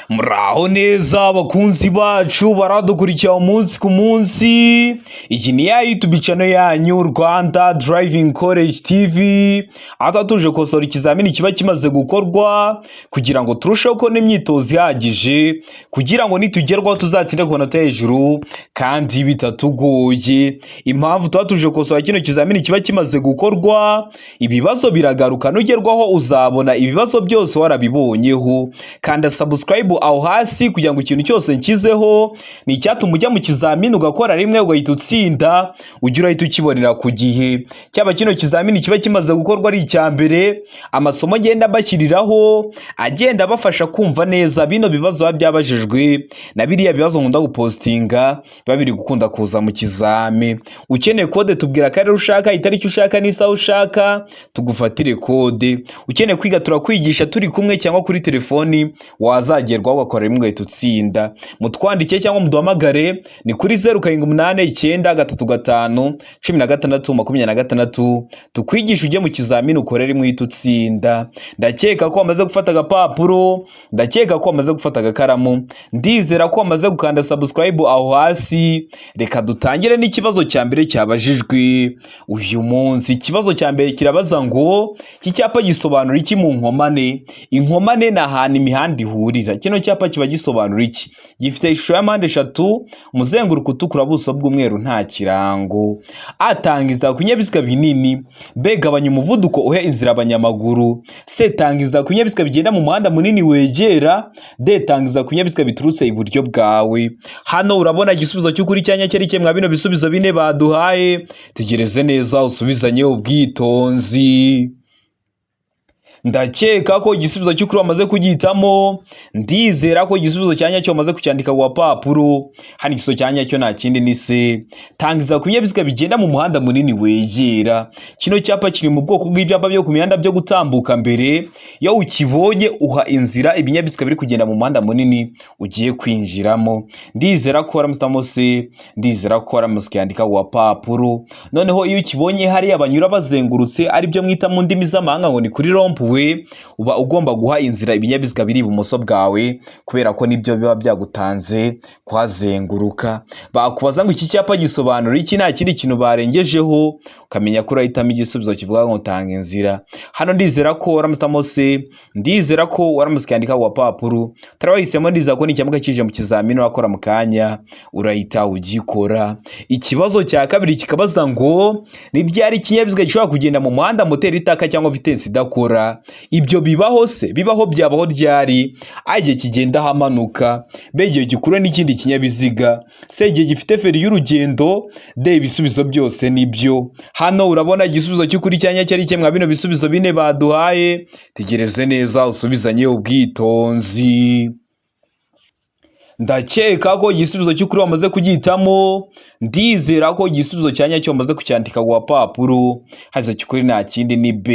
Muraho neza abakunzi bacu baradukurikira umunsi ku munsi. Iyi ni ya YouTube channel yanyu Rwanda Driving College TV. Atatuje kosora ikizamini kiba kimaze gukorwa kugira ngo turusheho ko n'imyitozo ihagije kugira ngo nitugerwaho tuzatsinde ku manota hejuru kandi bitatugoye. Impamvu tubatuje kosora kino kizamini kiba kimaze gukorwa, ibibazo biragaruka nugerwaho uzabona ibibazo byose warabibonyeho. Kanda subscribe aho hasi kugira ngo ikintu cyose nkizeho ni icyatuma ujya mu kizamini ugakora rimwe ugahita utsinda, ujya urahita ukibonera ku gihe. Cyaba kino kizamini kiba kimaze gukorwa ari icya mbere, amasomo agenda bashyiriraho agenda abafasha kumva neza bino bibazo biba byabajijwe na biriya bibazo nkunda gupostinga biba biri gukunda kuza mu kizame. Ukeneye kode tubwira akarere ushaka, itariki ushaka n'isaha ushaka, tugufatire kode. Ukeneye kwiga turakwigisha turi kumwe cyangwa kuri telefoni, wazagerwaho ugakora rimwe ugahita utsinda. Mutwandike cyangwa muduhamagare ni kuri 0789951626 tukwigisha ujye mu kizamini ukore rimwe uhita utsinda. Ndakeka ko wamaze gufata agapapuro, ndakeka ko wamaze gufata agakaramu, ndizera ko wamaze gukanda subscribe aho hasi. Reka dutangire n'ikibazo cya mbere cyabajijwe uyu munsi. Ikibazo cya mbere kirabaza ngo iki cyapa gisobanura iki mu nkomane? Inkomane ni ahantu imihanda ihurira. Kino cyapa kiba gisobanura iki? Gifite ishusho ya mpande eshatu, umuzenguruko utukura, buso bw'umweru, nta kirango. A, tangiza ku binyabiziga binini. B, gabanya umuvuduko uhe inzira abanyamaguru. C, tangiza ku binyabiziga bigenda mu muhanda munini wegera. D, tangiza ku binyabiziga biturutse iburyo bwawe. Hano urabona igisubizo cy'ukuri cyanya cyari kimwe bino bisubizo bine baduhaye. Tegereze neza usubizanye ubwitonzi. Ndakeka ko igisubizo cy'ukuri wamaze kugihitamo, ndizera ko igisubizo cyanya cyo wamaze kucyandika ku papuro. Hano igisubizo cyanya cyo nta kindi ni C, tangiza ku binyabiziga bigenda mu muhanda munini wegera. Kino cyapa kiri mu bwoko bw'ibyapa byo ku mihanda byo gutambuka mbere. Iyo ukibonye uha inzira ibinyabiziga biri kugenda mu muhanda munini ugiye kwinjiramo. Ndizera ko waramutamo C, ndizera ko waramusikandika ku papuro. Noneho iyo ukibonye hari abanyura bazengurutse ari byo mwita mu ndimi z'amahanga ngo ni kuri rompuwe, uba ugomba guha inzira ibinyabiziga biri ibumoso bwawe kubera ko nibyo biba byagutanze kuhazenguruka. Bakubaza ngo iki cyapa gisobanura iki, nta kindi kintu barengejeho, ukamenya ko urahitamo igisubizo kivuga ngo tanga inzira. Hano ndizera ko waramusitamo C, ndizera ko waramusikandika ku papuro. Tarabahisemo, ndizera ko n'ikimuka kije mu kizamini wakora mu kanya urahita ugikora. Ikibazo cya kabiri kikabaza ngo ni ryari ikinyabiziga gishobora kugenda mu muhanda moteri itaka cyangwa vitesi idakora? Ibyo bibaho se? Bibaho, byabaho ryari? A, igihe kigenda hamanuka. B, igihe gikura n'ikindi kinyabiziga. C, igihe gifite feri y'urugendo. D, ibisubizo byose nibyo. Hano urabona igisubizo cy'ukuri cyanya cyari kimwe bino bisubizo bine baduhaye. Tegereze neza usubizanye ubwitonzi. Ndakeka ko igisubizo cy'ukuri wamaze kugihitamo, ndizera ko igisubizo cyanya cyo wamaze kucyandika ku papuro. Hazo cy'ukuri nta kindi ni B,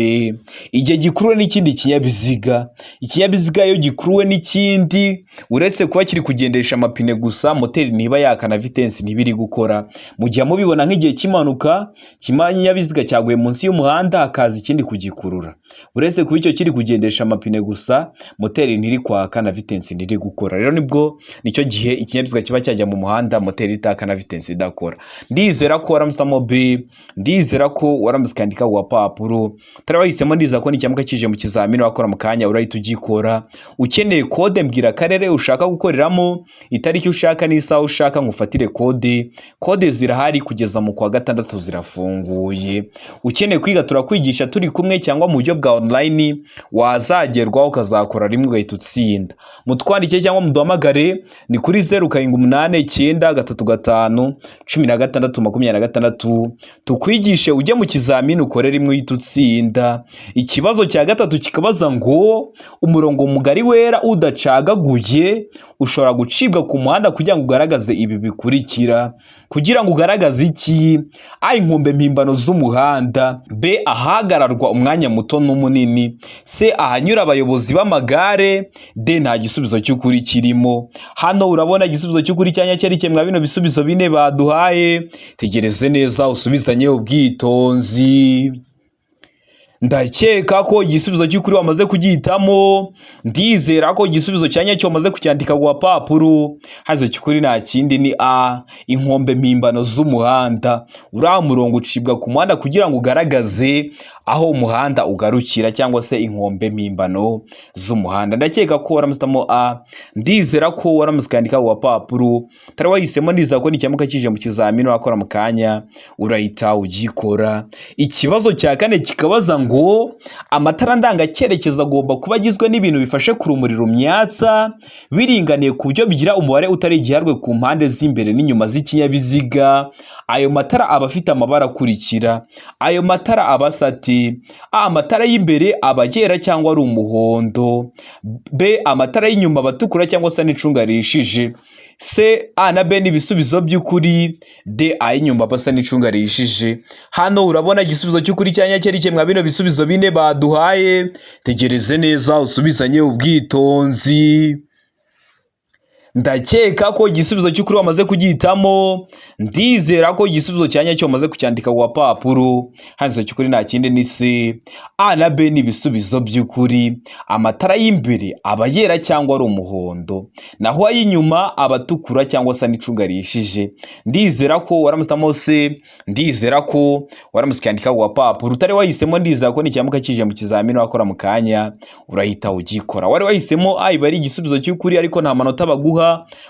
igihe gikuruwe n'ikindi kinyabiziga. Ikinyabiziga iyo gikuruwe n'ikindi uretse kuba kiri kugendesha amapine gusa, moteri ntiba yakana, vitesi ntibiri gukora. Mu gihe mubibona nk'igihe kimanuka, ikinyabiziga cyaguye munsi y'umuhanda hakaza ikindi kugikurura, uretse kuba icyo kiri kugendesha amapine gusa, moteri ntiri kwaka na vitesi ntiri gukora. Rero nibwo nicyo gihe ikinyabiziga kiba cyajya mu muhanda moteri itaka na vitesi idakora. Ndizera ko waramusitamo B, ndizera ko waramusikandika ku papuro. Tarabahisemo, ndizera ko n'ikimuka kije mu kizamini wakora mu kanya urahita ugikora. Ukeneye kode mbwira akarere ushaka gukoreramo, itariki ushaka n'isaha ushaka ngufatire kode. Kode zirahari kugeza mu kwa gatandatu zirafunguye. Ukeneye kwiga turakwigisha turi kumwe cyangwa mu buryo bwa online, wazagerwaho ukazakora rimwe ugahita utsinda. Mutwandike cyangwa muduhamagare ni kuri 0789951626 tukwigishe ujye mu kizamini ukore rimwe uhita utsinda. Ikibazo cya gatatu kikabaza ngo umurongo mugari wera udacagaguye ushobora gucibwa ku muhanda kugira ngo ugaragaze ibi bikurikira. Kugira ngo ugaragaze iki? A, inkombe mpimbano z'umuhanda. B, ahagararwa umwanya muto n'umunini. C, ahanyura abayobozi b'amagare. D, nta gisubizo cy'ukuri kirimo. Hano urabona igisubizo cy'ukuri cyanya cyari kimwe bino bisubizo bine baduhaye. Tegereze neza usubizanye ubwitonzi. ndakeka ko igisubizo cy'ukuri wamaze kugihitamo, ndizera ko igisubizo cya nyacyo wamaze kucyandika ku gapapuro. Hazo cy'ukuri nta kindi ni A, inkombe mpimbano z'umuhanda. Uriya murongo ucibwa ku muhanda kugira ngo ugaragaze aho umuhanda ugarukira cyangwa se inkombe mpimbano z'umuhanda. Ndakeka ko waramusitamo A, ndizera ko waramusikandika ku gapapuro. Tari wahisemo ndizera ko nicyamuka kije mu kizamini wakora mu kanya urahita ugikora. Ikibazo cya kane kikabaza ngo amatara ndanga cyerekezo agomba kuba agizwe n'ibintu bifashe ku rumuri rumyatsa biringaniye ku buryo bigira umubare utari igiharwe ku mpande z'imbere n'inyuma z'ikinyabiziga. Ayo matara aba afite amabara akurikira. Ayo matara abasati: A, amatara y'imbere aba yera cyangwa ari umuhondo. B, amatara y'inyuma abatukura cyangwa se n'icunga rishije. C, A na B ni ibisubizo by'ukuri. D, ay'inyuma basa n'icunga rishije. Hano urabona igisubizo cy'ukuri cya nyacyo ari kimwe bino bisubizo bine baduhaye. Tegereze neza usubizanye ubwitonzi. Ndakeka ko igisubizo cy'ukuri wamaze kugihitamo, ndizera ko igisubizo cya nyacyo wamaze kucyandika ku gapapuro. Hazo cy'ukuri nta kindi ni C, A na B ni ibisubizo by'ukuri. Amatara y'imbere aba yera cyangwa ari umuhondo, naho ay'inyuma abatukura cyangwa se n'icunga rishije. Ndizera ko waramusitamo C, ndizera ko waramusikandika ku gapapuro. Utari wahisemo ndizera ko nicyamuka kije mu kizamini wakora mu kanya urahita ugikora. Wari wahisemo A iba ari igisubizo cy'ukuri ariko nta manota baguha.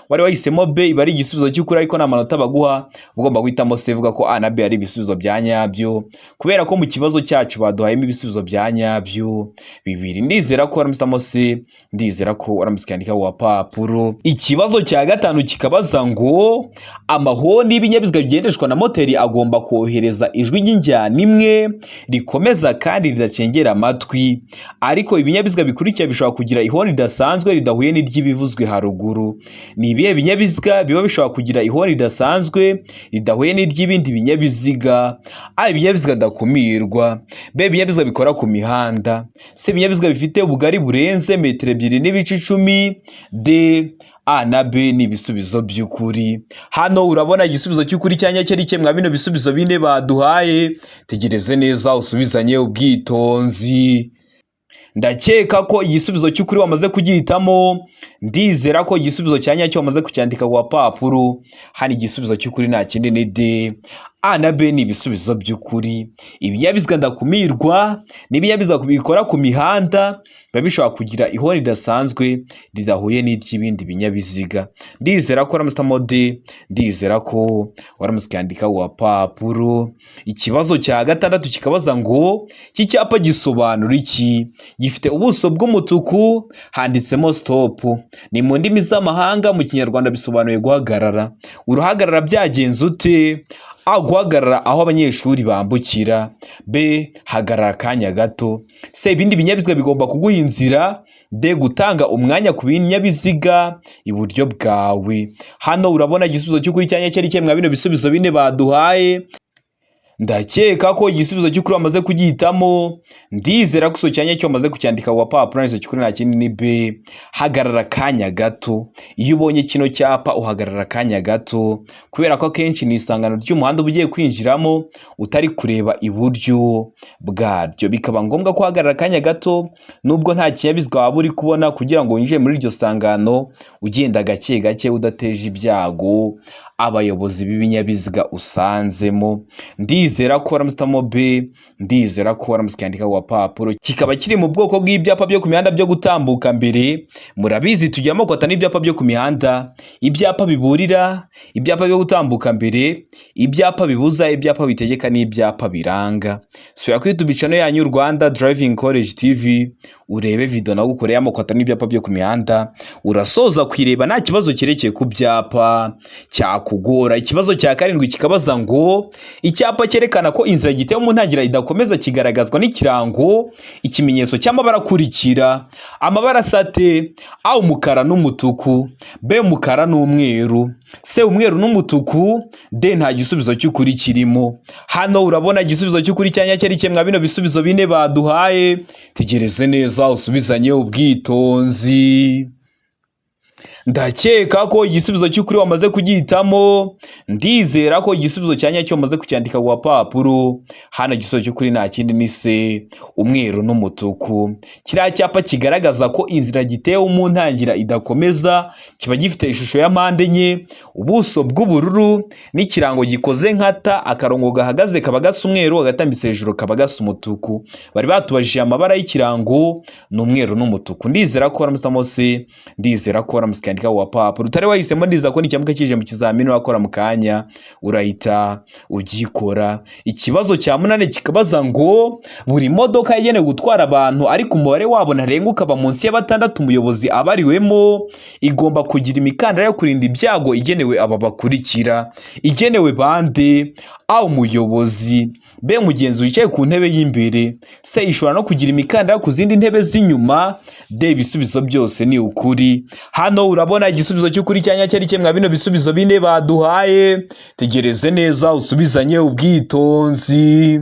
Wari wahisemo B iba ari igisubizo cy'ukuri ariko nta manota baguha. Ugomba guhitamo C uvuga ko A na B ari ibisubizo bya nyabyo, kubera ko mu kibazo cyacu baduhayemo ibisubizo bya nyabyo bibiri. Ndizera ko waramusitamo C, ndizera ko waramusikandika ku gapapuro. Ikibazo cya gatanu kikabaza ngo amahoni y'ibinyabiziga bigendeshwa na moteri agomba kohereza ijwi ry'injyana imwe rikomeza kandi ridacengera amatwi, ariko ibinyabiziga bikurikira bishobora kugira ihoni ridasanzwe ridahuye n'iry'ibivuzwe haruguru. Ni ibihe binyabiziga biba bishobora kugira ihoni ridasanzwe ridahuye n'iry'ibindi binyabiziga? A, ibinyabiziga ndakumirwa. B, ibinyabiziga bikora ku mihanda. C, ibinyabiziga bifite ubugari burenze metero 2.10. D, A na B ni ibisubizo by'ukuri. Hano urabona igisubizo cy'ukuri cya nyacyo ari kimwe bino bisubizo bine baduhaye. Tegereze neza usubizanye ubwitonzi. Ndakeka ko igisubizo cy'ukuri wamaze kugihitamo, ndizera ko igisubizo cya nyacyo wamaze kucyandika ku gapapuro. Hani igisubizo cy'ukuri nta kindi ni D, A na B ni ibisubizo by'ukuri. Ibinyabiziga ndakumirwa n'ibinyabiziga bikora ku mihanda biba bishobora kugira ihoni ridasanzwe ridahuye n'iry'ibindi binyabiziga. Ndizera ko waramusitamo D, ndizera ko waramusikandika ku gapapuro. Ikibazo cya gatandatu kikabaza ngo iki cyapa gisobanura iki? Gifite ubuso bw'umutuku, handitsemo stop. Ni mu ndimi z'amahanga, mu kinyarwanda bisobanuye guhagarara. Uruhagarara byagenze ute? A, guhagarara aho abanyeshuri bambukira. B, hagarara akanya gato. C, ibindi binyabiziga bigomba kuguha inzira. D, gutanga umwanya ku binyabiziga iburyo bwawe. Hano urabona igisubizo cy'ukuri cya nyacyo ari kimwe bino bisubizo bine baduhaye. Ndakeka ko igisubizo cy'ukuri wamaze kugihitamo, ndizera ko igisubizo cya nyacyo wamaze kucyandika ku gapapuro. Igisubizo cy'ukuri nta kindi ni B, hagarara akanya gato. Iyo ubonye kino cyapa uhagarara akanya gato, kubera ko akenshi ni isangano ry'umuhanda uba ugiye kwinjiramo utari kureba iburyo bwaryo, bikaba ngombwa ko uhagarara akanya gato nubwo nta kinyabiziga waba uri kubona, kugira ngo winjire muri iryo sangano ugenda gake gake udateje ibyago abayobozi b'ibinyabiziga usanzemo. Ndizera ko waramusitamo B, ndizera ko waramusikandika ku gapapuro. Kikaba kiri mu bwoko bw'ibyapa byo ku mihanda byo gutambuka mbere. Murabizi tugira amoko atanu y'ibyapa byo ku mihanda: ibyapa biburira, ibyapa byo gutambuka mbere, ibyapa bibuza, ibyapa bitegeka n'ibyapa biranga. Subira kuri YouTube channel yanyu Rwanda Driving College TV urebe video nagukoreye amoko atanu y'ibyapa byo ku mihanda, urasoza kwireba nta kibazo kirekeye ku byapa cyakugora. Ikibazo cya karindwi kikabaza ngo icyapa cyerekana ko inzira giteye mu ntangira idakomeza kigaragazwa n'ikirango ikimenyetso cy'amabara akurikira. Amabara sate: A, umukara n'umutuku. B, umukara n'umweru. C, umweru n'umutuku. D, nta gisubizo cy'ukuri kirimo. Hano urabona igisubizo cy'ukuri cya nyacyo ari kimwe bino bisubizo bine baduhaye. Tegereze neza usubizanye ubwitonzi. ndakeka ko igisubizo cy'ukuri wamaze kugihitamo, ndizera ko igisubizo cya nyacyo wamaze kucyandika ku papuro. Hano igisubizo cy'ukuri nta kindi ni se, umweru n'umutuku. Kiriya cyapa kigaragaza ko inzira gitewe mu ntangira idakomeza, kiba gifite ishusho ya mpande enye, ubuso bw'ubururu n'ikirango gikoze nkata, akarongo gahagaze kaba gasa umweru, agatambitse hejuru kaba gasa umutuku. Bari batubajije amabara y'ikirango ni umweru n'umutuku. Ndizera ko waramusamo se, ndizera ko waramusika wa papuro. Utari wahisemo ndiza ko nicyamuka kije mu kizamini wakora mu kanya urahita ugikora. Ikibazo cya munane kikabaza ngo buri modoka yagenewe gutwara abantu ariko umubare wabo ntarenga ukaba munsi ya 6 umuyobozi abariwemo igomba kugira imikandara yo kurinda ibyago igenewe aba bakurikira. Igenewe bande? A, umuyobozi. B, mugenzi wicaye ku ntebe y'imbere. C, ishobora no kugira imikandara ku zindi ntebe z'inyuma. D, ibisubizo byose ni ukuri. Hano urabona igisubizo cy'ukuri cyanya cyari kimwe bino bisubizo bine baduhaye. Tegereze neza usubizanye ubwitonzi.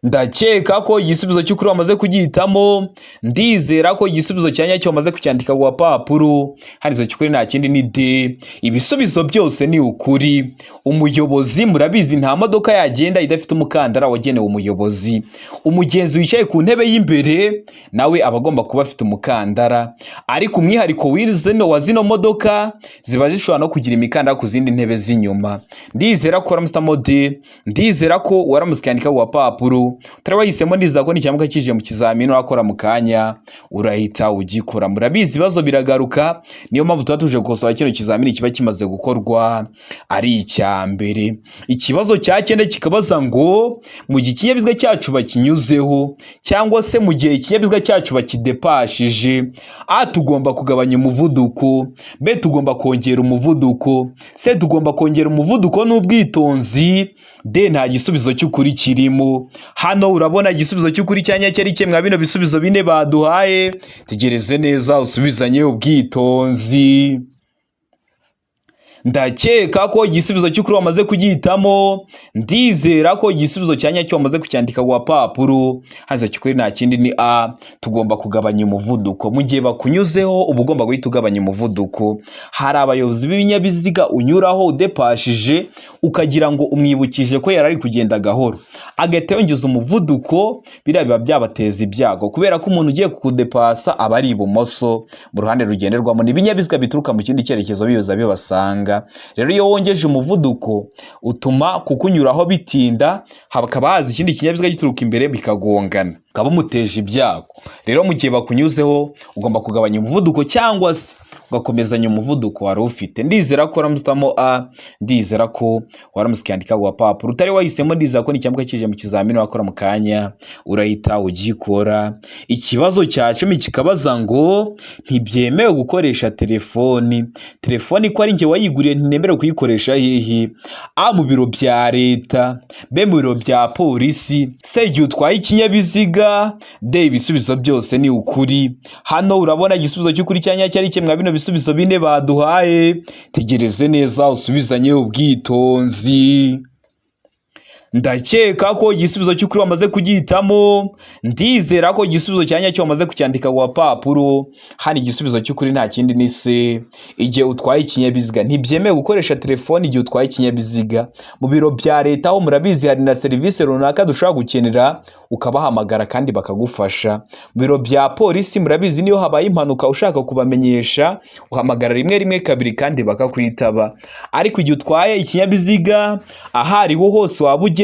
Ndakeka ko igisubizo cy'ukuri wamaze kugihitamo, ndizera ko igisubizo cya nyacyo wamaze kucyandika ku papuro. Hanizo cy'ukuri nta kindi ni D, ibisubizo byose ni ukuri. Umuyobozi murabizi nta modoka yagenda idafite umukandara wagenewe umuyobozi. Umugenzi wicaye ku ntebe y'imbere nawe abagomba kuba afite umukandara, ariko umwihariko wa zino modoka ziba zishobora no kugira imikandara ku zindi ntebe z'inyuma. Ndizera ko waramusitamo D, ndizera ko waramusikandika ku papuro. Utari wahisemo ndiza ko nicyamuka kije mu kizamini wakora mu kanya urahita ugikora. Murabizi ibibazo biragaruka, niyo mpamvu tuba tuje gukosora kino kizamini kiba kimaze gukorwa ari icya mbere. Ikibazo cya 9 kikabaza ngo mu gihe ikinyabiziga cyacu bakinyuzeho cyangwa se mu gihe ikinyabiziga cyacu bakidepashije, A, tugomba kugabanya umuvuduko. B, tugomba kongera umuvuduko. C, tugomba kongera umuvuduko n'ubwitonzi. D, nta gisubizo cy'ukuri kirimo. Hano urabona igisubizo cy'ukuri cyanya cyari kimwe bino bisubizo bine baduhaye. Tegereze neza usubizanye ubwitonzi. Ndakeka ko igisubizo cy'ukuri wamaze kugihitamo, ndizera ko igisubizo cya nyacyo wamaze kucyandika ku papuro. Haza cy'ukuri nta kindi ni A, tugomba kugabanya umuvuduko. Mu gihe bakunyuzeho uba ugomba guhita ugabanya umuvuduko. Hari abayobozi b'ibinyabiziga unyuraho udepashije ukagira ngo umwibukije ko yari ari kugenda gahoro, agahita yongeza umuvuduko, biba byabateza ibyago kubera ko umuntu ugiye kukudepasa aba ari ibumoso mu ruhande rugenderwamo n'ibinyabiziga bituruka mu kindi cyerekezo biyoza bibasanga. Rero iyo wongeje umuvuduko utuma kukunyuraho bitinda, hakaba haza ikindi kinyabiziga gituruka imbere bikagongana, ukaba umuteje ibyago. Rero mu gihe bakunyuzeho ugomba kugabanya umuvuduko cyangwa se ugakomezanya umuvuduko wari ufite. Ndizera ko waramusitamo A, ndizera ko waramusikandika ku papuro. Utari wahisemo ndizera ko nicyamuka kije mu kizamini wakora mu kanya urahita ugikora. Ikibazo cya 10 kikabaza ngo ntibyemewe gukoresha telefoni. Telefoni ko ari njye wayiguriye ntinemerewe kuyikoresha hehe? A, mu biro bya leta. B, mu biro bya polisi. C, igihe utwaye ikinyabiziga. D, ibisubizo byose ni ukuri. Hano urabona igisubizo cy'ukuri cyanya cyari kimwe bino bisubizo bine baduhaye. Tegereze neza usubizanye ubwitonzi. Ndakeka ko igisubizo cy'ukuri wamaze kugihitamo, ndizera ko igisubizo cya nyacyo wamaze kucyandika ku papuro. Hano igisubizo cy'ukuri nta kindi ni C, igihe utwaye ikinyabiziga ntibyemewe gukoresha telefoni igihe utwaye ikinyabiziga. Mu biro bya leta aho murabizi hari na serivisi runaka dushobora gukenera ukabahamagara kandi bakagufasha. Mu biro bya polisi murabizi niyo habaye impanuka ushaka kubamenyesha uhamagara 112 kandi bakakwitaba. Ariko igihe utwaye ikinyabiziga ahariho hose waba ugeze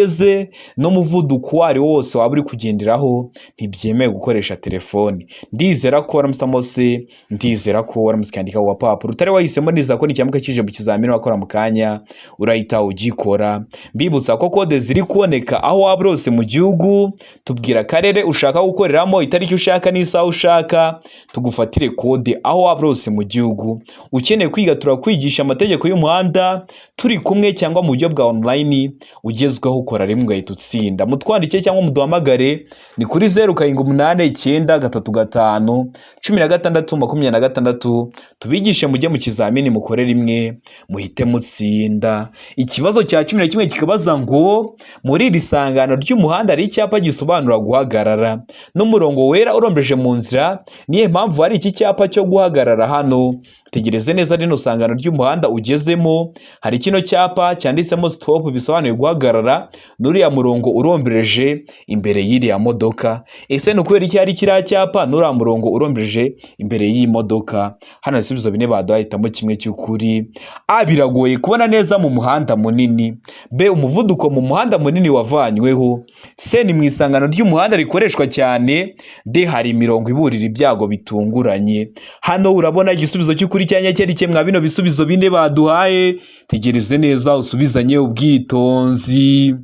no muvuduko wari wose waba uri kugenderaho ntibyemewe gukoresha telefoni. Ndizera ko waramusitamo C, ndizera ko waramusikandika ku papuro. Utari wahisemo ndiza ko nicyamuka kije mu kizamini wakora mu kanya urahita ugikora. Mbibutsa ko kode ziri kuboneka aho waba rose mu gihugu. Tubwira akarere ushaka gukoreramo, itariki ushaka n'isaha ushaka, tugufatire kode aho waba rose mu gihugu. Ukeneye kwiga turakwigisha amategeko y'umuhanda turi kumwe cyangwa mu buryo bwa online ugezweho kuwukora rimwe ugahita utsinda. Mutwandike cyangwa muduhamagare ni kuri 0789351626 tubigishe mujye mu kizamini mukore rimwe muhite mutsinda. Ikibazo cya 11 kikabaza ngo muri iri sangano ry'umuhanda hari icyapa gisobanura guhagarara n'umurongo wera urombeje mu nzira, niye mpamvu hari iki cyapa cyo guhagarara hano? Tegereze neza rino sangano ry'umuhanda ugezemo, hari kino cyapa cyanditsemo stop bisobanuye guhagarara n'uriya murongo urombereje imbere y'iriya modoka. Ese ni ukubera iki hari kiriya cyapa n'uriya murongo urombereje imbere y'iyi modoka? Hano ibisubizo bine baduhitamo kimwe cy'ukuri. A, biragoye kubona neza mu muhanda munini. B, umuvuduko mu muhanda munini wavanyweho. C, ni mu isangano ry'umuhanda rikoreshwa cyane. D, hari imirongo iburira ibyago bitunguranye. Hano urabona igisubizo cy'ukuri cyanya cyari mwa bino bisubizo bine baduhaye. Tegereze neza usubizanye ubwitonzi.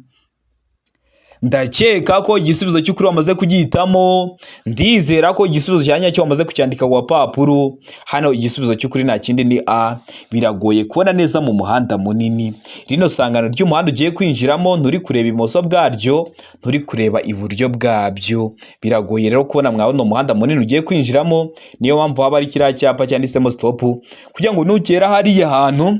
Ndakeka ko igisubizo cy'ukuri wamaze kugihitamo, ndizera ko igisubizo cyanya cyo wamaze kucyandika ku papuro. Hano igisubizo cy'ukuri nta kindi ni A, biragoye kubona neza mu muhanda munini. Rino sangano ry'umuhanda ugiye kwinjiramo nturi kureba imoso bwaryo, nturi kureba iburyo bwabyo, biragoye rero kubona mwabona umuhanda munini ugiye kwinjiramo. Niyo mpamvu haba ari kiriya cyapa cyanditsemo stop, kugira ngo nugera hariya hantu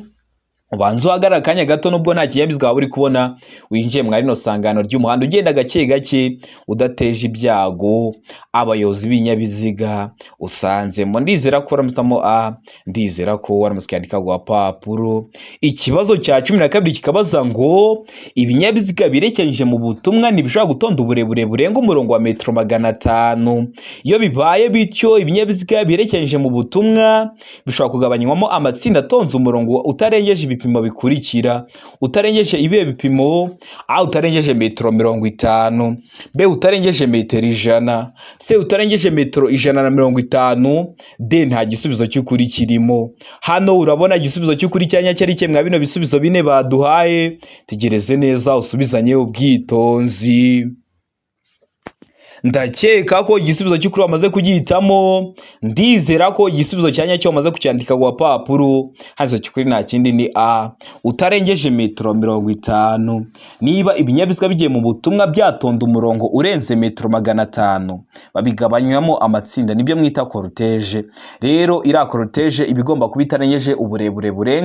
ubanza uhagarara akanya gato nubwo nta kinyabiziga waba uri kubona, winjiye mwa rino sangano ry'umuhanda ugenda gake gake udateje ibyago abayobozi b'ibinyabiziga usanzemo. Ndizera ko waramusamo A, ndizera ko waramusikandika ku papuro. Ikibazo cya 12 kikabaza ngo ibinyabiziga birekenyije mu butumwa ntibishobora gutonda uburebure burenga umurongo wa metero 500. Iyo bibaye bityo ibinyabiziga birekenyije mu butumwa bishobora kugabanywamo amatsinda atonze umurongo utarengeje ibipimo bikurikira. Utarengeje ibihe bipimo: A, utarengeje metero 50. B, utarengeje metero 100. C, utarengeje metero 150. D, nta gisubizo cy'ukuri kirimo. Hano urabona igisubizo cy'ukuri cyanya cyari mwa bino bisubizo bine baduhaye. Tegereze neza usubizanye ubwitonzi. Ndakeka ko igisubizo cy'ukuri wamaze kugihitamo, ndizera ko igisubizo cyanya cyo wamaze kucyandika ku papuro. Hazo cy'ukuri nta kindi ni A, utarengeje metero 50. Niba ibinyabiziga bigiye mu butumwa byatonda umurongo urenze metero 500 babigabanywamo amatsinda, nibyo mwita cortege. Rero ira cortege ibigomba kuba itarengeje uburebure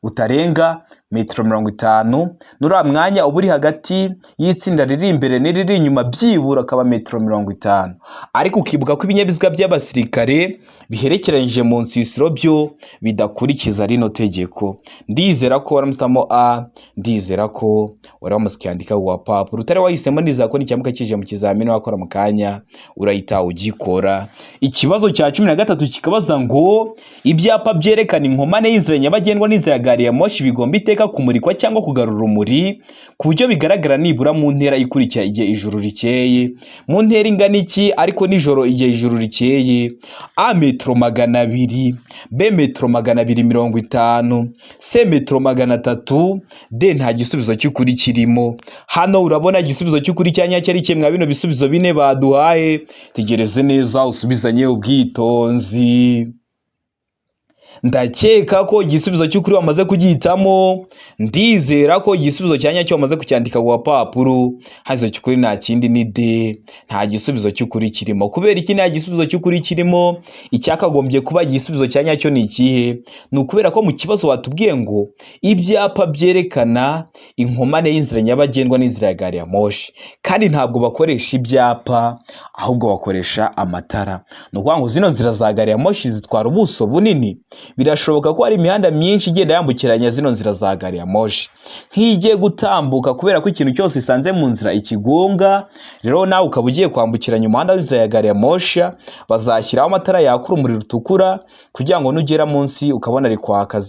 butarenga metero 50. Nura mwanya uburi hagati y'itsinda riri imbere n'iriri inyuma byibura akaba metero 50. Ariko ukibuka ko ibinyabiziga by'abasirikare biherekeranyije mu nsisiro byo bidakurikiza rino tegeko. Ndizera ko waramusamo A, ndizera ko waramusikandika ku papuro. Utari wahisemo ndizera ko nicyamuka kije mu kizamini wakora mu kanya urahita ugikora. Ikibazo cya 13 kikabaza ngo ibyapa byerekana inkomane y'inzira nyabagendwa n'inzira ya gari ya moshi bigomba iteka kumurikwa cyangwa kugarura urumuri ku buryo bigaragara nibura mu ntera ikurikira igihe ijuru rikeye. Mu ntera ingana iki ariko nijoro igihe ijuru rikeye? A, metero 200. B, metero 250. C, metero 300. D, nta gisubizo cy'ukuri kirimo. Hano urabona igisubizo cy'ukuri cyanya cyari mwa bino bisubizo bine baduhaye. Tegereze neza usubizanye ubwitonzi. Ndakeka ko igisubizo cy'ukuri wamaze kugihitamo, ndizera ko igisubizo cyanya cyo wamaze kucyandika ku papuro. Hazo cy'ukuri nta kindi ni D, nta gisubizo cy'ukuri kirimo. Kubera iki nta gisubizo cy'ukuri kirimo? Icyakagombye kuba igisubizo cyanya cyo ni ikihe? Ni ukubera ko mu kibazo watubwiye ngo ibyapa byerekana inkomane y'inzira nyabagendwa n'inzira ya gari ya moshi, kandi ntabwo bakoresha ibyapa ahubwo bakoresha amatara. No kuvuga ngo zino nzira za gari ya moshi zitwara ubuso bunini. Birashoboka ko hari imihanda myinshi igenda yambukiranya zino nzira za gari ya moshi. Nk'igiye gutambuka kubera ko ikintu cyose isanze mu nzira ikigonga, rero nawe ukaba ugiye kwambukiranya umuhanda w'inzira ya gari ya moshi, bazashyiraho amatara yakura umuriro utukura kugira ngo nugera munsi ukabona ari kwaka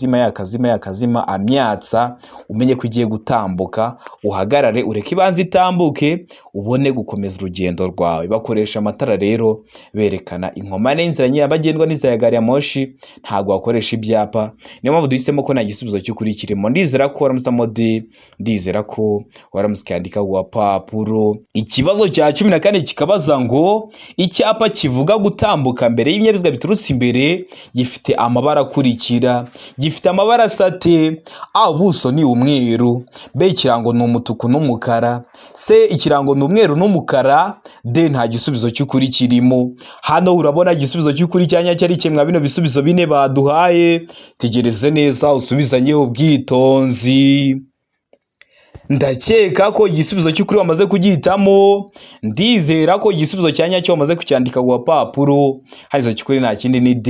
yakazima amyatsa, umenye ko ugiye gutambuka, uhagarare ureke ibanze itambuke ubone gukomeza urugendo rwawe. Bakoresha amatara rero berekana inkomane y'inzira nyabagendwa n'inzira ya gari ya moshi, ntabwo bakoresha ibyapa. Niyo mpamvu duhisemo ko nta gisubizo cy'ukuri kirimo. Ndizera ko waramusamo D, ndizera ko waramusikandika ku gapapuro. Ikibazo cya 14 kikabaza ngo icyapa kivuga gutambuka mbere y'ibinyabiziga biturutse imbere gifite amabara akurikira. Gifite amabara asate: A, ubuso ni umweru; B, ikirango ni umutuku n'umukara; C, ikirango ni umweru n'umukara; D, nta gisubizo cy'ukuri kirimo. Hano urabona igisubizo cy'ukuri cyanya cyari kimwe bino bisubizo bine baduhaye. Tegereze neza usubizanyeho ubwitonzi. Ndakeka ko igisubizo cy'ukuri wamaze kugihitamo. Ndizera ko igisubizo cyanya cyo wamaze kucyandika ku gapapuro. Harizo cy'ukuri nta kindi ni D,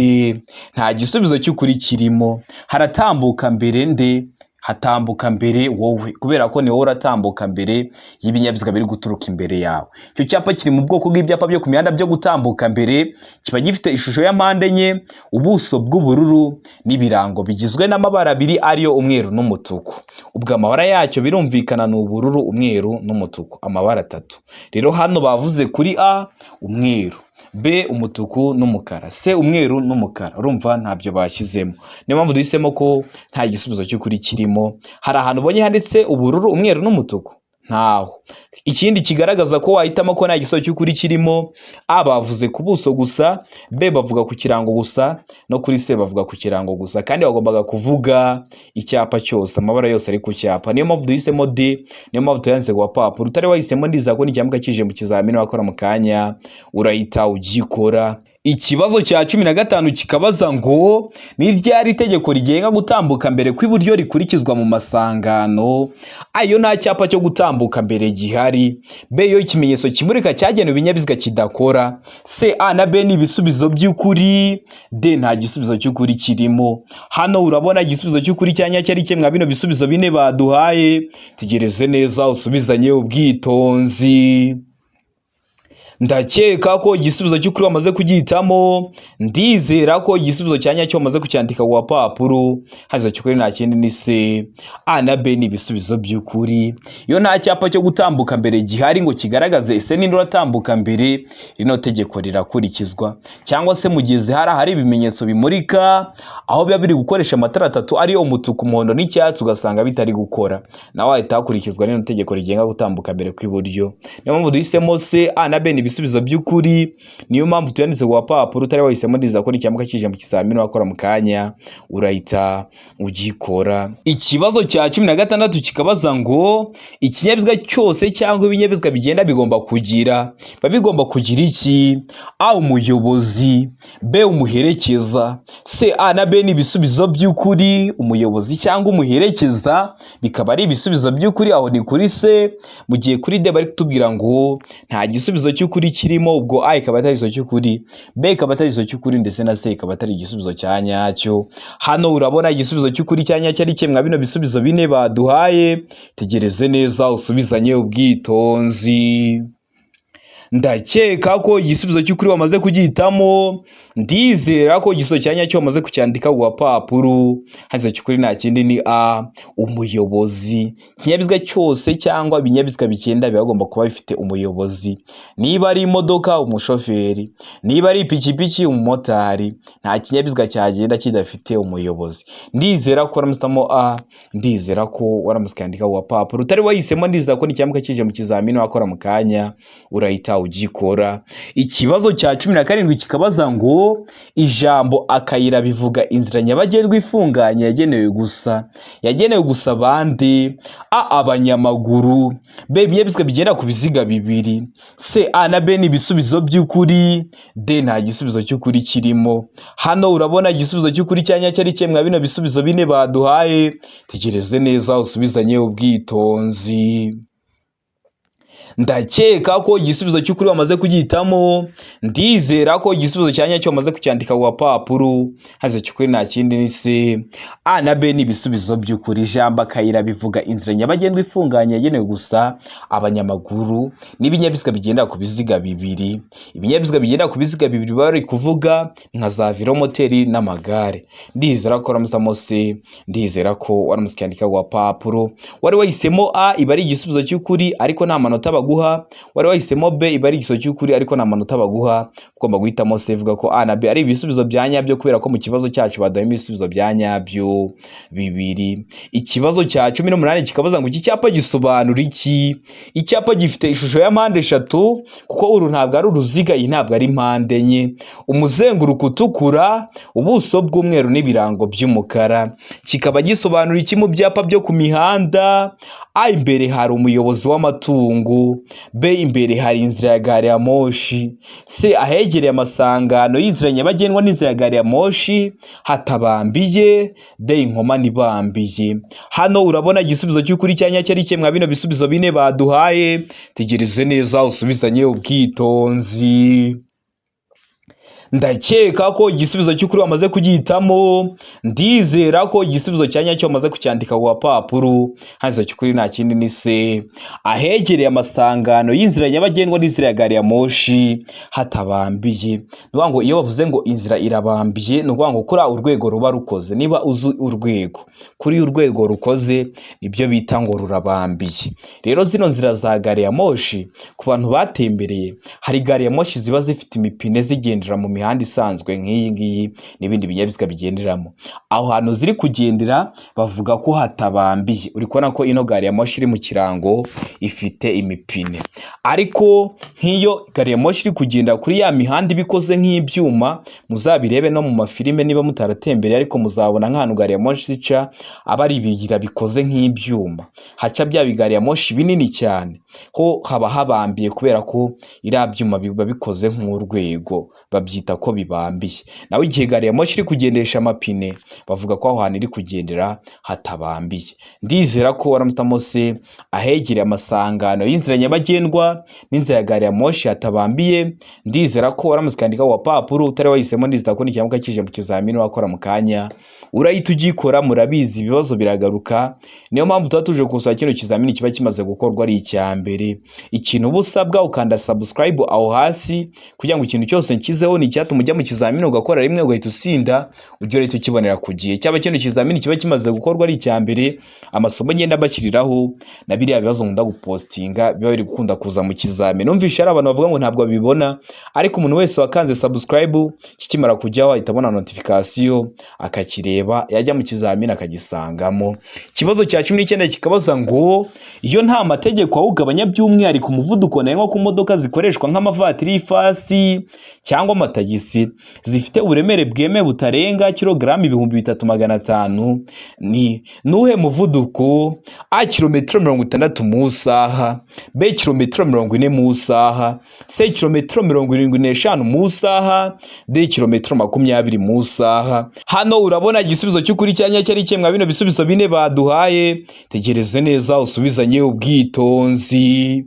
nta gisubizo cy'ukuri kirimo. Haratambuka mbere nde? Hatambuka mbere wowe, kubera ko ni wowe uratambuka mbere y'ibinyabiziga biri guturuka imbere yawe. Icyo cyapa kiri mu bwoko bw'ibyapa byo ku mihanda byo gutambuka mbere, kiba gifite ishusho ya mpande enye, ubuso bw'ubururu n'ibirango bigizwe n'amabara abiri ariyo umweru n'umutuku. Ubwo amabara yacyo birumvikana ni ubururu, umweru n'umutuku, amabara atatu. Rero hano bavuze kuri A umweru, B umutuku n'umukara, C umweru n'umukara. Urumva ntabyo bashyizemo. Niyo mpamvu duhisemo ko nta gisubizo cy'ukuri kirimo. Hari ahantu ubonye handitse ubururu, umweru n'umutuku? Ntaho. Ikindi kigaragaza ko wahitamo ko nta gisubizo cy'ukuri kirimo: A bavuze ku buso gusa, B bavuga ku kirango gusa, no kuri C bavuga ku kirango gusa. Kandi bagombaga kuvuga icyapa cyose, amabara yose ari ku cyapa. Niyo mpamvu duhisemo D, niyo mpamvu tuyanditse ku gapapuro. Utari wahisemo ndiza ko n'icyambwa kije mu kizamini wakora mu kanya urahita ugikora. Ikibazo cya 15 kikabaza ngo ni ryari itegeko rigenga gutambuka mbere kw'iburyo rikurikizwa mu masangano? Ayo nta cyapa cyo gutambuka mbere gihari. B, yo ikimenyetso kimurika cyagenewe ibinyabiziga kidakora. C, A na B ni ibisubizo by'ukuri. D, nta gisubizo cy'ukuri kirimo. Hano urabona igisubizo cy'ukuri cyanya cyari kimwe bino bisubizo bine baduhaye. Tegereze neza usubizanye ubwitonzi. Ndakeka ko igisubizo cy'ukuri wamaze kugihitamo. Ndizera ko igisubizo cyanya cyo wamaze kucyandika ku gapapuro. Hazo cy'ukuri nta kindi ni C, A na B ni ibisubizo by'ukuri. Iyo nta cyapa cyo gutambuka mbere gihari ngo kigaragaze ese ninde uratambuka mbere, rino tegeko rirakurikizwa. Cyangwa se mu gihe hari ibimenyetso bimurika aho biba biri gukoresha amatara atatu ariyo umutuku, umuhondo n'icyatsi, ugasanga bitari gukora, nawe ahita hakurikizwa rino tegeko rigenga gutambuka mbere kw'iburyo. Niyo mpamvu duhisemo C, A na B ni ibisubizo by'ukuri. Niyo mpamvu tuyanditse ku gapapuro. Utari wahisemo ndiza ko n'icyambwa kije mu kizamini wakora mu kanya urahita ugikora. Ikibazo cya 16 kikabaza ngo ikinyabiziga cyose cyangwa ibinyabiziga bigenda bigomba kugira iki? A, umuyobozi; B, umuherekeza; C, A na B ni ibisubizo by'ukuri. Umuyobozi cyangwa umuherekeza bikaba ari ibisubizo by'ukuri, aho ni kuri C. Mu gihe kuri D bari kutubwira ngo nta gisubizo cy'ukuri kirimo. Ubwo A ikaba atari igisubizo cy'ukuri, B ikaba atari igisubizo cy'ukuri, ndetse na C ikaba atari igisubizo cya nyacyo. Hano urabona igisubizo cy'ukuri cya nyacyo ari kimwe bino bisubizo bine baduhaye. Tegereze neza usubizanye ubwitonzi. Ndakeka ko igisubizo cy'ukuri wamaze kugihitamo. Ndizera ko igisubizo cya nyacyo wamaze kucyandika ku gapapuro. Hazo cy'ukuri nta kindi ni A, umuyobozi. Ikinyabiziga cyose cyangwa ibinyabiziga bigenda bigomba kuba bifite umuyobozi. Niba ari imodoka, umushoferi; niba ari ipikipiki, umumotari. Nta kinyabiziga cyagenda kidafite umuyobozi. Ndizera ko waramusitamo A, ndizera ko waramusikandika ku gapapuro. Utari wahisemo ndizera ko n'icyambwa kije mu kizamini wakora mu kanya urahita ugikora. Ikibazo cya 17 kikabaza ngo ijambo akayira bivuga inzira nyabagendwa ifunganye yagenewe gusa bande? A, abanyamaguru; B, ibinyabiziga bigenda ku biziga bibiri; C, A na B ni ibisubizo by'ukuri; D, nta gisubizo cy'ukuri kirimo. Hano urabona igisubizo cy'ukuri cyanya cyari kimwe bino bisubizo bine baduhaye. Tegereze neza usubizanye ubwitonzi. Ndakeka ko igisubizo cy'ukuri wamaze kugihitamo. Ndizera ko igisubizo cyanya cyo wamaze kucyandika ku gapapuro. Hazo cy'ukuri nta kindi ni C, A na B ni ibisubizo by'ukuri. Ijambo akayira bivuga inzira nyabagendwa ifunganye yagenewe gusa abanyamaguru n'ibinyabiziga bigenda ku biziga bibiri. Ibinyabiziga bigenda ku biziga bibiri bari kuvuga nka za velomoteri n'amagare. Ndizera ko waramusamo C, ndizera ko waramusikandika ku gapapuro. Wari wahisemo A, iba ari igisubizo cy'ukuri, ariko nta manota baguha, wari wahisemo B iba ari igisubizo cy'ukuri ariko nta manota baguha, ugomba guhitamo C ivuga ko A na B ari ibisubizo bya nyabyo kubera ko mu kibazo cyacu badahemo ibisubizo bya nyabyo bibiri. Ikibazo cya 18 kikabaza ngo iki cyapa gisobanura iki? Icyapa gifite ishusho ya mpande eshatu kuko uru ntabwo ari uruziga, iyi ntabwo ari mpande enye, umuzenguruko utukura, ubuso bw'umweru n'ibirango by'umukara. Kikaba gisobanura iki mu byapa byo ku mihanda? A imbere hari umuyobozi w'amatungo, B imbere hari inzira ya gari ya moshi, C ahegereye amasangano y'inzira nyabagendwa n'inzira ya gari ya moshi hatabambiye, D inkoma nibambiye. Hano urabona igisubizo cy'ukuri cyanya cyari kimwe bino bisubizo bine baduhaye, tegereze neza usubizanye ubwitonzi. Ndakeka ko igisubizo cy'ukuri wamaze kugihitamo, ndizera ko igisubizo cyanya cyo wamaze kucyandika ku papuro. Hanze cy'ukuri nta kindi ni C ahegereye amasangano y'inzira nyabagendwa n'inzira ya gari ya moshi hatabambiye. Nuvuga ngo iyo bavuze ngo inzira irabambiye, nuvuga ngo kuri urwego ruba rukoze, niba uzu urwego kuri urwego rukoze ibyo bita ngo rurabambiye. Rero zino nzira za gari ya moshi ku bantu batembereye, hari gari ya moshi ziba zifite imipine zigendera mu mihanda isanzwe nk'iyi ngiyi n'ibindi binyabiziga bigenderamo. Aho hantu ziri kugendera bavuga ko hatabambiye. Uri kubona ko ino gari ya moshi iri mu kirango ifite imipine, ariko nk'iyo gari ya moshi iri kugenda kuri ya mihanda ibikoze nk'ibyuma, muzabirebe no mu mafilime niba mutaratembereye, ariko muzabona nk'ahantu gari ya moshi zica aba ari ibigira bikoze nk'ibyuma, haca bya bigari ya moshi binini cyane, ho haba habambiye kubera ko iriya byuma biba bikoze nk'urwego, babyita ko bibambiye. Nawe igihe gari ya moshi iri kugendesha amapine bavuga ko aho hantu iri kugendera hatabambiye. Ndizera ko waramutamo C ahegereye amasangano y'inzira nyabagendwa n'inzira ya gari ya moshi hatabambiye. Ndizera ko waramusikandika wa papuro utari wahisemo, ndizera ko n'ikiyamuka kije mu kizamini wakora mu kanya urahita ugikora. Murabizi ibibazo biragaruka, niyo mpamvu tuba tuje kusura kino kizamini kiba kimaze gukorwa ari icyambere. Ikintu busabwa ukanda subscribe aho hasi kugira ngo ikintu cyose nkizeho ni cyatuma ujya mu kizamini ugakora rimwe ugahita usinda, ujye rero ukibonera ku gihe. Cyaba kino kizamini kiba kimaze gukorwa ari icyambere, amasomo ngenda bashyiriraho na biriya bibazo nkunda gupostinga biba biri gukunda kuza mu kizamini. Numvisha ari abantu bavuga ngo ntabwo babibona, ariko umuntu wese wakanze subscribe kikimara kujyaho ahita abona notification akakireba, yajya mu kizamini akagisangamo. Ikibazo cya 19 kikabaza ngo iyo nta mategeko awugabanya by'umwihariko umuvuduko ntarengwa ku modoka zikoreshwa nk'amavatiri y'ifasi cyangwa amatagisi zifite uburemere bwemewe butarenga kilogramu 3500, ni nuhe muvuduko? A kilometero 60 mu saha, B kilometero 40 mu saha, C kilometero 75 mu saha, D kilometero 20 mu saha. Hano urabona igisubizo cy'ukuri cyanya cyari kimwe bino bisubizo bine baduhaye, tegereze neza usubizanye ubwitonzi.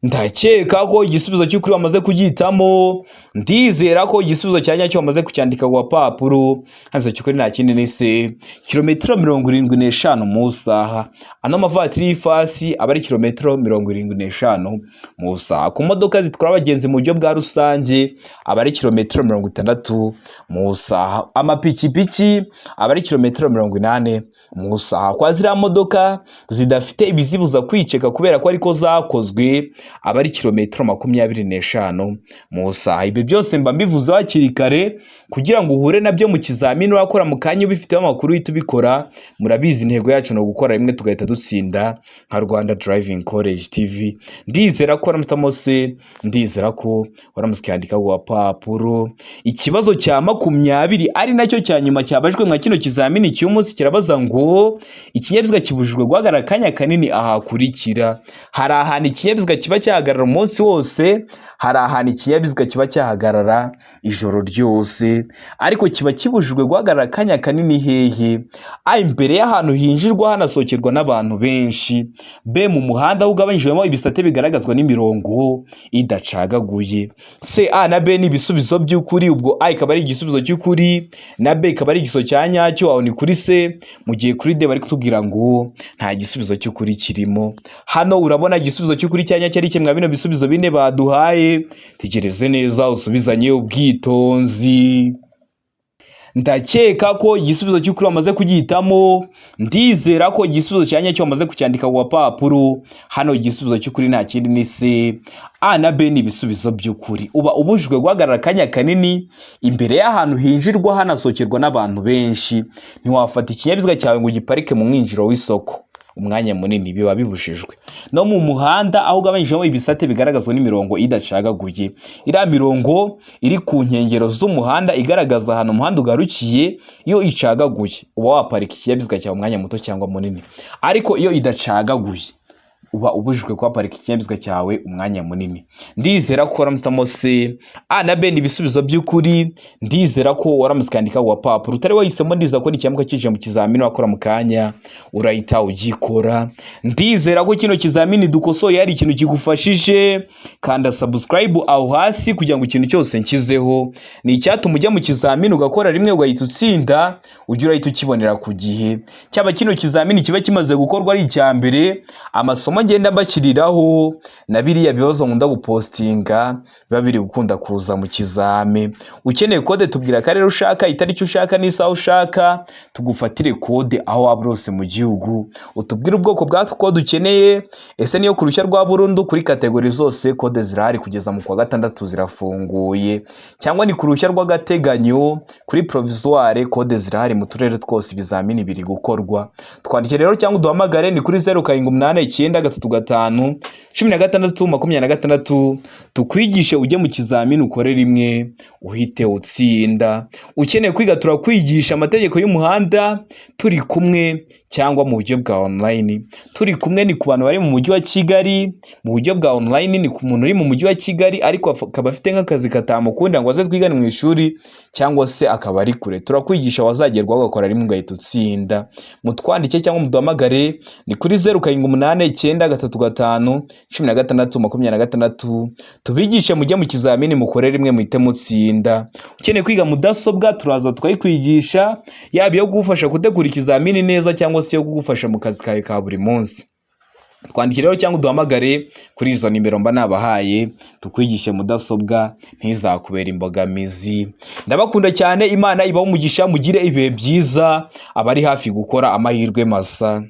Ndakeka ko igisubizo cy'ukuri wamaze kugihitamo, ndizera ko igisubizo cyanya cyo wamaze kucyandika ku papuro. Hanze cy'ukuri nta kindi ni C kilometero 75 mu saha. Ano mavatiri y'ifasi aba ari kilometero 75 mu saha. Ku modoka zitwara abagenzi mu buryo bwa rusange aba ari kilometero 60 mu saha. Amapikipiki aba ari kilometero 80 mu saha. Kwa ziriya modoka zidafite ibizibuza kwiceka kubera ko ariko zakozwe aba ari kilometero 25 mu saha. Ibi byose mba mbivuze hakiri kare kugira ngo uhure nabyo mu kizamini urakora mu kanya ubifiteho amakuru uhita ubikora. Murabizi intego yacu no gukora rimwe tugahita dutsinda nka Rwanda Driving College TV. Ndizera ko waramutamo C, ndizera ko waramusikandika ku papuro. Ikibazo cya 20 ari nacyo cya nyuma cyabajwe mwa kino kizamini cy'umunsi kirabaza ngo ikinyabiziga kibujijwe guhagarara kanya kanini ahakurikira. Hari ahantu ikinyabiziga kiba cyahagarara umunsi wose, hari ahantu ikinyabiziga kiba cyahagarara ijoro ryose, ariko kiba kibujijwe guhagarara kanya kanini hehe? A imbere y'ahantu hinjirwa hanasokerwa n'abantu benshi, B mu muhanda ugabanyijwemo ibisate bigaragazwa n'imirongo idacagaguye. C, A na B ni ibisubizo by'ukuri, ubwo A ikaba ari igisubizo cy'ukuri na B ikaba ari igisubizo cya nyacyo. Aho ni kuri C, mu gihe kuri D bari kutubwira ngo nta gisubizo cy'ukuri kirimo. Hano urabona igisubizo cy'ukuri cya nyacyo ari kimwe bino bisubizo bine baduhaye, tegereze neza usubizanye ubwitonzi. ndakeka ko igisubizo cy'ukuri wamaze kugihitamo, ndizera ko igisubizo cya nyacyo wamaze kucyandika ku gapapuro. Hano igisubizo cy'ukuri nta kindi ni C. A na B ni ibisubizo by'ukuri. Uba ubujijwe guhagarara akanya kanini imbere y'ahantu hinjirwa hanasohokerwa n'abantu benshi. Ntiwafata ikinyabiziga cyawe ngo ugiparike mu mwinjiro w'isoko umwanya munini, biba bibujijwe. No mu muhanda aho ugabanyijemo ibisate bigaragazwa n'imirongo idacagaguye. Iriya mirongo iri ku nkengero z'umuhanda igaragaza ahantu umuhanda ugarukiye, iyo icagaguye uba waparika ikinyabiziga cyawe umwanya muto cyangwa munini. Ariko iyo idacagaguye uba ubujijwe kuhaparika ikinyabiziga cyawe umwanya munini. Ndizera ko waramusamo C. A na B ni ibisubizo by'ukuri. Ndizera ko waramusikandika ku gapapuro. Utari wahisemo, ndizera ko n'ikiyamuka kije mu kizamini wakora mu kanya urahita ugikora. Ndizera ko kino kizamini dukosoye hari ikintu kigufashije. Kanda subscribe aho hasi kugira ngo ikintu cyose nkizeho ni icyatuma ujya mu kizamini ugakora rimwe ugahita utsinda, ujya urahita ukibonera ku gihe. Cyaba kino kizamini kiba kimaze gukorwa ari icya mbere, amasomo ngenda mbakiriraho na biriya bibazo nkunda gupostinga biba biri gukunda kuza mu kizame. Ukeneye kode tubwira akarere ushaka, itariki ushaka n'isaha ushaka, tugufatire kode aho waba rose mu gihugu. Utubwire ubwoko bwa kode ukeneye, ese niyo ku ruhushya rwa burundu kuri kategori zose kode zirahari kugeza mu kwa gatandatu zirafunguye, cyangwa ni ku ruhushya rw'agateganyo kuri provisoire kode zirahari mu turere twose ibizamini biri gukorwa. Twandike rero cyangwa uduhamagare ni kuri 0789 tukwigishe ujye mu kizamini ukore rimwe uhite utsinda. Ukeneye kwiga turakwigisha amategeko y'umuhanda turi kumwe cyangwa mu buryo bwa online. Turi kumwe ni ku bantu bari mu mujyi wa Kigali, mu buryo bwa online ni ku muntu uri mu mujyi wa Kigali ariko akaba afite nk'akazi katamukunda ngo aze twigane mu ishuri cyangwa se akaba ari kure. Turakwigisha wazagerwaho ugakora rimwe ugahita utsinda. Mutwandike cyangwa muduhamagare ni kuri 0789 tubigishe mujye mu kizamini mukore rimwe muhite mutsinda. Ukeneye kwiga mudasobwa turaza tukayikwigisha, yaba yo kugufasha gutegura ikizamini neza cyangwa se yo kugufasha mu kazi kawe ka buri munsi. Twandikire rero cyangwa uduhamagare kuri izo nimero mba nabahaye tukwigishe mudasobwa ntizakubera imbogamizi. Ndabakunda cyane, Imana ibaho umugisha, mugire ibihe byiza abari hafi gukora amahirwe masa.